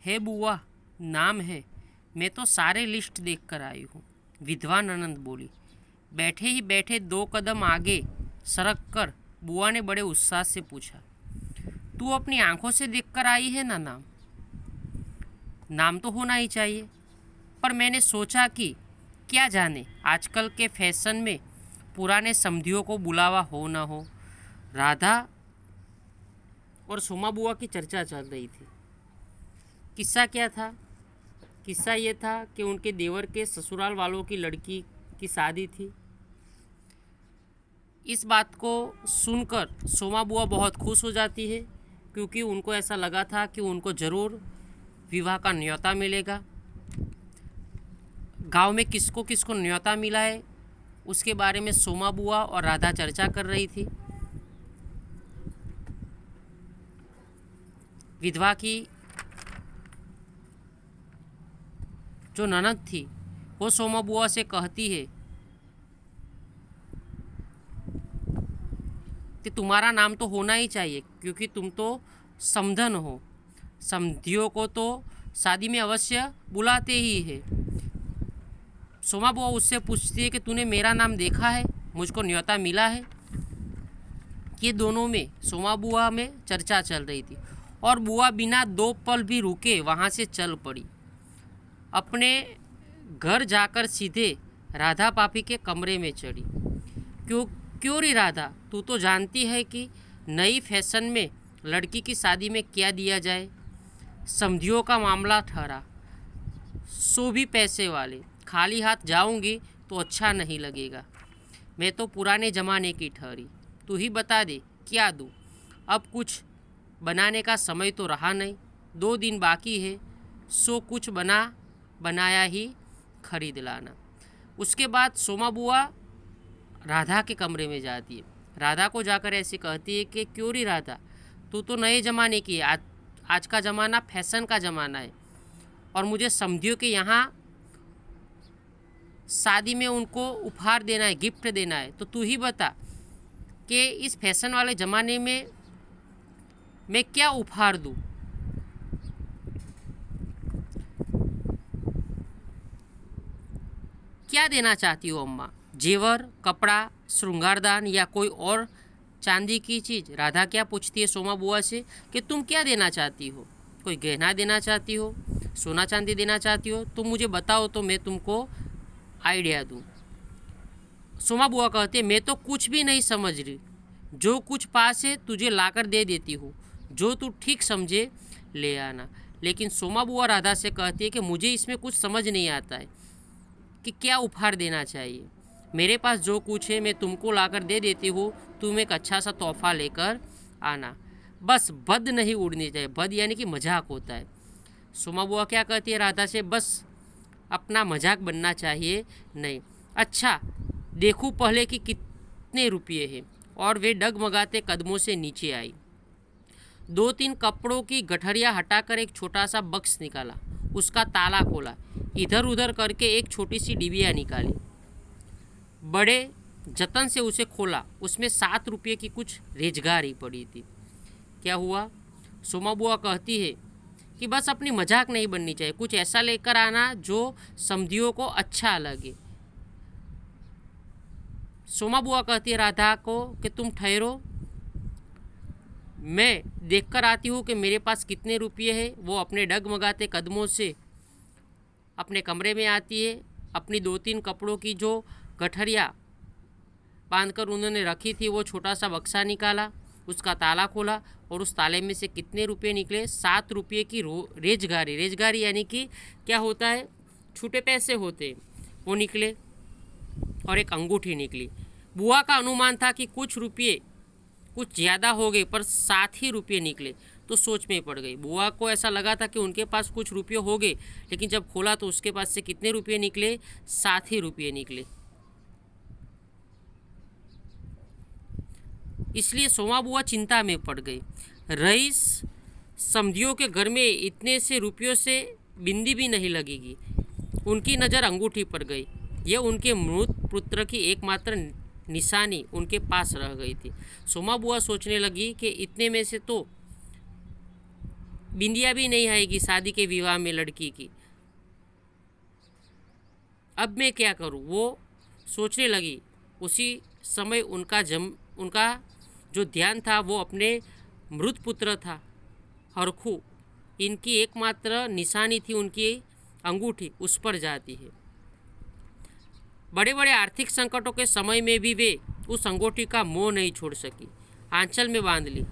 है बुआ, नाम है। मैं तो सारे लिस्ट देख कर आई हूँ, विधवा ननंद बोली। बैठे ही बैठे 2 कदम आगे सरक कर बुआ ने बड़े उत्साह से पूछा, तू अपनी आंखों से देख कर आई है ना नाम? नाम तो होना ही चाहिए, पर मैंने सोचा कि क्या जाने आजकल के फैशन में पुराने समधियों को बुलावा हो ना हो। राधा और सोमा बुआ की चर्चा चल रही थी। किस्सा क्या था? किस्सा ये था कि उनके देवर के ससुराल वालों की लड़की की शादी थी। इस बात को सुनकर सोमा बुआ बहुत खुश हो जाती है, क्योंकि उनको ऐसा लगा था कि उनको ज़रूर विवाह का न्योता मिलेगा। गांव में किसको किसको न्योता मिला है उसके बारे में सोमा बुआ और राधा चर्चा कर रही थी। विधवा की जो ननद थी वो सोमा बुआ से कहती है कि तुम्हारा नाम तो होना ही चाहिए, क्योंकि तुम तो समधन हो। समधियों को तो शादी में अवश्य बुलाते ही है। सोमा बुआ उससे पूछती है कि तूने मेरा नाम देखा है, मुझको न्योता मिला है? ये दोनों में सोमा बुआ में चर्चा चल रही थी और बुआ बिना 2 पल भी रुके वहाँ से चल पड़ी। अपने घर जाकर सीधे राधा पापी के कमरे में चढ़ी। क्यों क्यों री राधा, तू तो जानती है कि नई फैशन में लड़की की शादी में क्या दिया जाए। समधियों का मामला ठहरा, सो भी पैसे वाले। खाली हाथ जाऊंगी तो अच्छा नहीं लगेगा। मैं तो पुराने ज़माने की ठहरी। तू ही बता दे क्या दूँ? अब कुछ बनाने का समय तो रहा नहीं। 2 दिन बाकी है, सो कुछ बनाया ही खरीद लाना। उसके बाद सोमा बुआ राधा के कमरे में जाती है। राधा को जाकर ऐसे कहती है कि क्यों री राधा, तू तो नए ज़माने की है। आज का ज़माना फैशन का ज़माना है और मुझे समधियों के यहाँ शादी में उनको उपहार देना है, गिफ्ट देना है। तो तू ही बता कि इस फैशन वाले ज़माने में मैं क्या उपहार दूँ? क्या देना चाहती हो अम्मा? जेवर, कपड़ा, श्रृंगारदान या कोई और चांदी की चीज़? राधा क्या पूछती है सोमा बुआ से कि तुम क्या देना चाहती हो? कोई गहना देना चाहती हो, सोना चांदी देना चाहती हो? तुम मुझे बताओ तो मैं तुमको आइडिया दूँ। सोमा बुआ कहते हैं, मैं तो कुछ भी नहीं समझ रही। जो कुछ पास है तुझे लाकर दे देती हूँ, जो तू ठीक समझे ले आना। लेकिन सोमा बुआ राधा से कहती है कि मुझे इसमें कुछ समझ नहीं आता है कि क्या उपहार देना चाहिए। मेरे पास जो कुछ है मैं तुमको लाकर दे देती हूँ, तुम एक अच्छा सा तोहफा लेकर आना। बस बद नहीं उड़नी चाहिए। बद यानी कि मजाक होता है। सोमा बुआ क्या कहती है राधा से, बस अपना मजाक बनना चाहिए नहीं। अच्छा देखूँ पहले कि कितने रुपये हैं। और वे डगमगाते कदमों से नीचे आई। 2-3 कपड़ों की गठरियाँ हटाकर एक छोटा सा बक्स निकाला, उसका ताला खोला, इधर उधर करके एक छोटी सी डिबिया निकाली, बड़े जतन से उसे खोला। उसमें 7 रुपये की कुछ रेजगारी पड़ी थी। क्या हुआ? सोमा बुआ कहती है कि बस अपनी मजाक नहीं बननी चाहिए, कुछ ऐसा लेकर आना जो समधियों को अच्छा लगे। सोमा बुआ कहती है राधा को कि तुम ठहरो, मैं देखकर आती हूँ कि मेरे पास कितने रुपये हैं। वो अपने डगमगाते कदमों से अपने कमरे में आती है। अपनी 2-3 कपड़ों की जो गठरियाँ बांधकर उन्होंने रखी थी वो छोटा सा बक्सा निकाला, उसका ताला खोला और उस ताले में से कितने रुपये निकले? 7 रुपये की रेजगारी। रेजगारी यानी कि क्या होता है? छोटे पैसे होते हैं, वो निकले और एक अंगूठी निकली। बुआ का अनुमान था कि कुछ रुपये कुछ ज़्यादा हो गए, पर 7 ही रुपये निकले तो सोच में पड़ गई। बुआ को ऐसा लगा था कि उनके पास कुछ रुपये हो गए, लेकिन जब खोला तो उसके पास से कितने रुपये निकले? 7 ही रुपये निकले। इसलिए सोमा बुआ चिंता में पड़ गई। रईस समधियों के घर में इतने से रुपयों से बिंदी भी नहीं लगेगी। उनकी नज़र अंगूठी पर गई। यह उनके मृत पुत्र की एकमात्र निशानी उनके पास रह गई थी। सोमा बुआ सोचने लगी कि इतने में से तो बिंदिया भी नहीं आएगी शादी के विवाह में लड़की की। अब मैं क्या करूं? वो सोचने लगी। उसी समय उनका जो ध्यान था वो अपने मृत पुत्र था हरखू। इनकी एकमात्र निशानी थी उनकी अंगूठी, उस पर जाती है। बड़े बड़े आर्थिक संकटों के समय में भी वे उस अंगूठी का मोह नहीं छोड़ सकी। आंचल में बांध ली,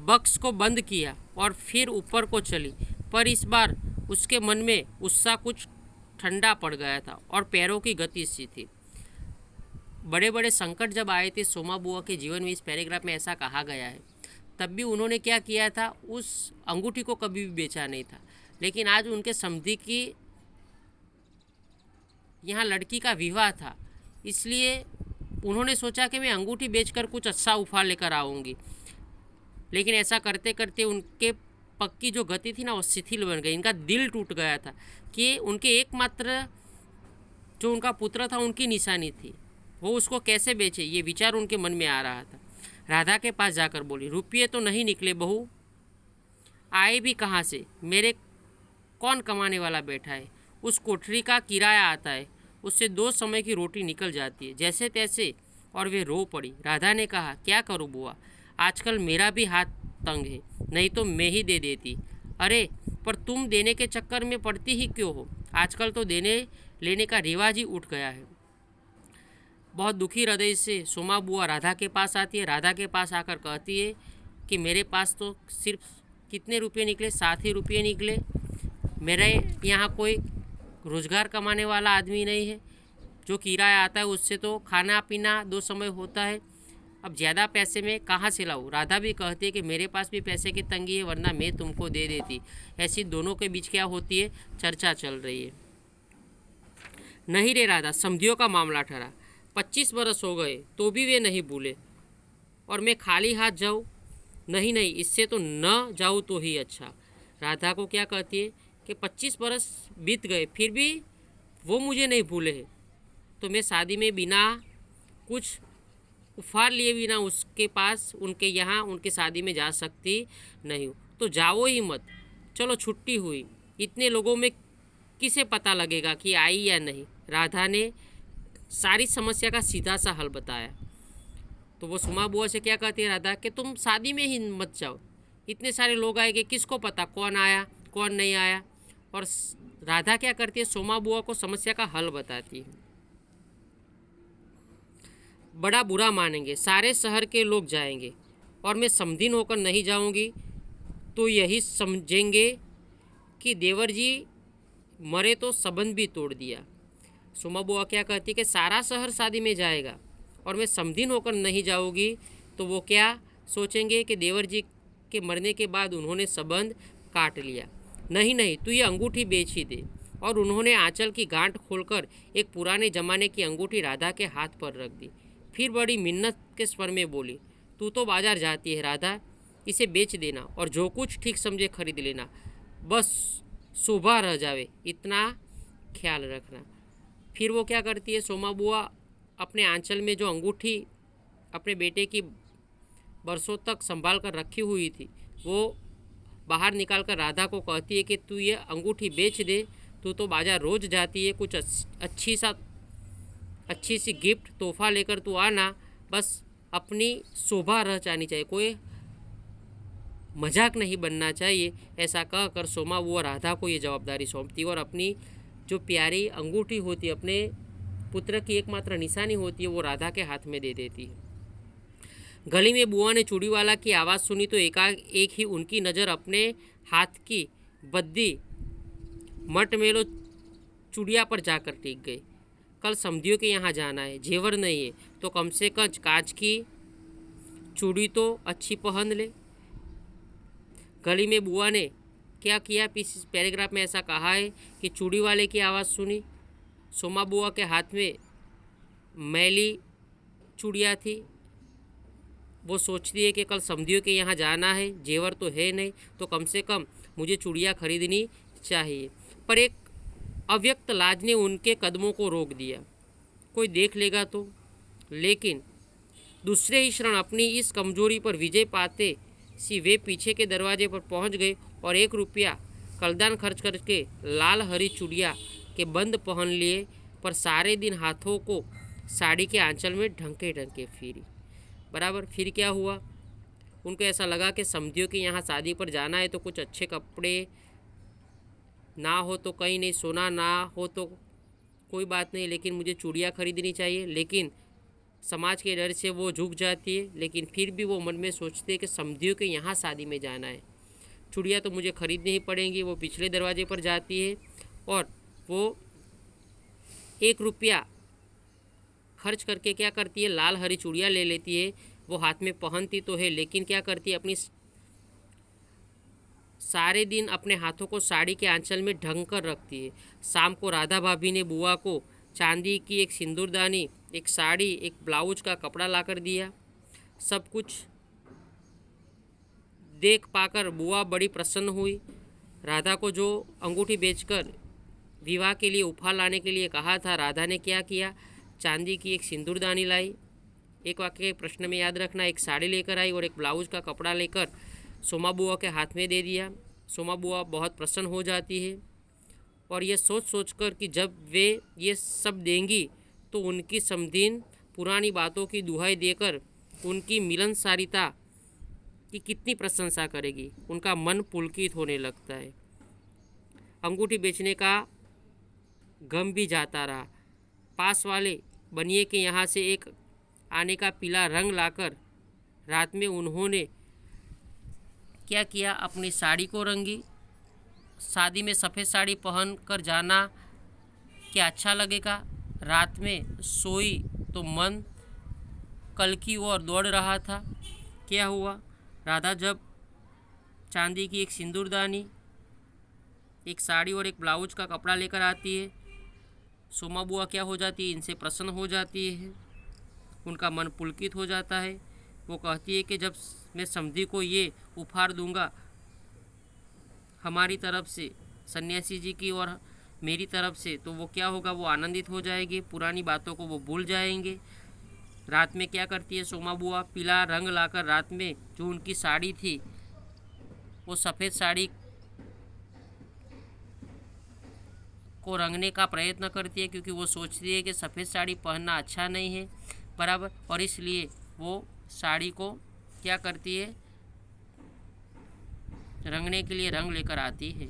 बक्स को बंद किया और फिर ऊपर को चली। पर इस बार उसके मन में उत्साह कुछ ठंडा पड़ गया था और पैरों की गति सी थी। बड़े बड़े संकट जब आए थे सोमा बुआ के जीवन में, इस पैराग्राफ में ऐसा कहा गया है, तब भी उन्होंने क्या किया था? उस अंगूठी को कभी भी बेचा नहीं था। लेकिन आज उनके समधी की यहाँ लड़की का विवाह था, इसलिए उन्होंने सोचा कि मैं अंगूठी बेचकर कुछ अच्छा उपहार लेकर आऊँगी। लेकिन ऐसा करते करते उनके पग की जो गति थी ना वो शिथिल बन गई। इनका दिल टूट गया था कि उनके एकमात्र जो उनका पुत्र था उनकी निशानी थी, वो उसको कैसे बेचे, ये विचार उनके मन में आ रहा था। राधा के पास जाकर बोली, रुपये तो नहीं निकले बहू, आए भी कहाँ से? मेरे कौन कमाने वाला बैठा है? उस कोठरी का किराया आता है, उससे 2 समय की रोटी निकल जाती है, जैसे तैसे। और वे रो पड़ी। राधा ने कहा, क्या करूँ बुआ, आजकल मेरा भी हाथ तंग है, नहीं तो मैं ही दे देती। अरे पर तुम देने के चक्कर में पड़ती ही क्यों हो? आजकल तो देने लेने का रिवाज ही उठ गया है। बहुत दुखी हृदय से सोमा बुआ राधा के पास आती है। राधा के पास आकर कहती है कि मेरे पास तो सिर्फ कितने रुपये निकले? 7 ही रुपये निकले। मेरे यहाँ कोई रोज़गार कमाने वाला आदमी नहीं है, जो किराया आता है उससे तो खाना पीना 2 समय होता है। अब ज़्यादा पैसे में कहाँ से लाऊं? राधा भी कहती है कि मेरे पास भी पैसे की तंगी है, वरना मैं तुमको दे देती। ऐसी दोनों के बीच क्या होती है? चर्चा चल रही है। नहीं रे राधा, समधियों का मामला ठहरा। 25 बरस हो गए तो भी वे नहीं भूले, और मैं खाली हाथ जाऊँ? नहीं नहीं, इससे तो न जाऊँ तो ही अच्छा। राधा को क्या कहती है कि 25 बरस बीत गए फिर भी वो मुझे नहीं भूले हैं, तो मैं शादी में बिना कुछ उपहार लिए बिना उसके पास, उनके यहाँ, उनकी शादी में जा सकती नहीं हूँ। तो जाओ ही मत, चलो छुट्टी हुई। इतने लोगों में किसे पता लगेगा कि आई या नहीं? राधा ने सारी समस्या का सीधा सा हल बताया। तो वो सुमा बुआ से क्या कहती है राधा कि तुम शादी में ही मत जाओ, इतने सारे लोग आएंगे, किसको पता कौन आया कौन नहीं आया। और राधा क्या करती है? सोमा बुआ को समस्या का हल बताती है। बड़ा बुरा मानेंगे, सारे शहर के लोग जाएंगे और मैं समधिन होकर नहीं जाऊंगी तो यही समझेंगे कि देवर जी मरे तो संबंध भी तोड़ दिया। सोमा बुआ क्या कहती है कि सारा शहर शादी में जाएगा और मैं समधिन होकर नहीं जाऊंगी तो वो क्या सोचेंगे कि देवर जी के मरने के बाद उन्होंने संबंध काट लिया। नहीं नहीं, तू ये अंगूठी बेच ही दे। और उन्होंने आंचल की गांठ खोलकर एक पुराने ज़माने की अंगूठी राधा के हाथ पर रख दी। फिर बड़ी मिन्नत के स्वर में बोली, तू तो बाजार जाती है राधा, इसे बेच देना और जो कुछ ठीक समझे खरीद लेना, बस शोभा रह जावे इतना ख्याल रखना। फिर वो क्या करती है? सोमा बुआ अपने आंचल में जो अंगूठी अपने बेटे की बरसों तक संभाल कर रखी हुई थी वो बाहर निकाल कर राधा को कहती है कि तू ये अंगूठी बेच दे, तू तो बाजार रोज़ जाती है, कुछ अच्छी सी गिफ्ट तोहफा लेकर तू आना, बस अपनी शोभा रह जानी चाहिए, कोई मजाक नहीं बनना चाहिए। ऐसा कहकर सोमा वो राधा को ये जवाबदारी सौंपती है और अपनी जो प्यारी अंगूठी होती है, अपने पुत्र की एकमात्र निशानी होती है, वो राधा के हाथ में दे देती है। गली में बुआ ने चूड़ीवाला की आवाज़ सुनी तो एक ही उनकी नज़र अपने हाथ की बद्दी मट मेलो चूड़िया पर जाकर टिक गई। कल समधियों के यहाँ जाना है, जेवर नहीं है तो कम से कम कांच की चूड़ी तो अच्छी पहन ले। गली में बुआ ने क्या किया? पैराग्राफ में ऐसा कहा है कि चूड़ी वाले की आवाज़ सुनी। सोमा बुआ के हाथ में मैली चूड़िया थी। वो सोचती है कि कल समधियों के यहाँ जाना है, जेवर तो है नहीं तो कम से कम मुझे चूड़ियाँ खरीदनी चाहिए। पर एक अव्यक्त लाज ने उनके कदमों को रोक दिया, कोई देख लेगा तो। लेकिन दूसरे ही क्षण अपनी इस कमजोरी पर विजय पाते सी वे पीछे के दरवाजे पर पहुंच गए और 1 रुपया कलदान खर्च करके लाल हरी चूड़िया के बंद पहन लिए, पर सारे दिन हाथों को साड़ी के आंचल में ढंके ढंके फिरी। बराबर। फिर क्या हुआ, उनको ऐसा लगा कि समधियों के यहाँ शादी पर जाना है तो कुछ अच्छे कपड़े ना हो तो कहीं नहीं, सोना ना हो तो कोई बात नहीं, लेकिन मुझे चूड़ियाँ खरीदनी चाहिए। लेकिन समाज के डर से वो झुक जाती है, लेकिन फिर भी वो मन में सोचते हैं कि समधियों के यहाँ शादी में जाना है, चूड़ियाँ तो मुझे खरीदनी ही पड़ेंगी। वो पिछले दरवाजे पर जाती है और वो 1 रुपया खर्च करके क्या करती है, लाल हरी चूड़ियाँ ले लेती है। वो हाथ में पहनती तो है, लेकिन क्या करती है, अपनी सारे दिन अपने हाथों को साड़ी के आंचल में ढंग कर रखती है। शाम को राधा भाभी ने बुआ को चांदी की एक सिंदूरदानी, एक साड़ी, एक ब्लाउज का कपड़ा लाकर दिया। सब कुछ देख पाकर बुआ बड़ी प्रसन्न हुई। राधा को जो अंगूठी बेचकर विवाह के लिए उपहार लाने के लिए कहा था, राधा ने क्या किया, चांदी की एक सिंदूरदानी लाई। एक वाक्य के प्रश्न में याद रखना, एक साड़ी लेकर आई और एक ब्लाउज का कपड़ा लेकर सोमा बुआ के हाथ में दे दिया। सोमा बुआ बहुत प्रसन्न हो जाती है और ये सोच कर कि जब वे ये सब देंगी तो उनकी समधीन पुरानी बातों की दुहाई देकर उनकी मिलनसारिता की कितनी प्रशंसा करेगी, उनका मन पुलकित होने लगता है। अंगूठी बेचने का गम भी जाता रहा। पास वाले बनिए के यहाँ से एक आने का पीला रंग लाकर रात में उन्होंने क्या किया, अपनी साड़ी को रंगी। शादी में सफ़ेद साड़ी पहन कर जाना क्या अच्छा लगेगा। रात में सोई तो मन कल की ओर दौड़ रहा था। क्या हुआ, राधा जब चांदी की एक सिंदूरदानी, एक साड़ी और एक ब्लाउज का कपड़ा लेकर आती है, सोमा बुआ क्या हो जाती है, इनसे प्रसन्न हो जाती है, उनका मन पुलकित हो जाता है। वो कहती है कि जब मैं समधी को ये उपहार दूंगा, हमारी तरफ से, सन्यासी जी की और मेरी तरफ से, तो वो क्या होगा, वो आनंदित हो जाएंगे, पुरानी बातों को वो भूल जाएंगे। रात में क्या करती है सोमा बुआ, पीला रंग लाकर रात में जो उनकी साड़ी थी, वो सफ़ेद साड़ी को रंगने का प्रयत्न करती है, क्योंकि वो सोचती है कि सफ़ेद साड़ी पहनना अच्छा नहीं है। बराबर। और इसलिए वो साड़ी को क्या करती है, रंगने के लिए रंग लेकर आती है।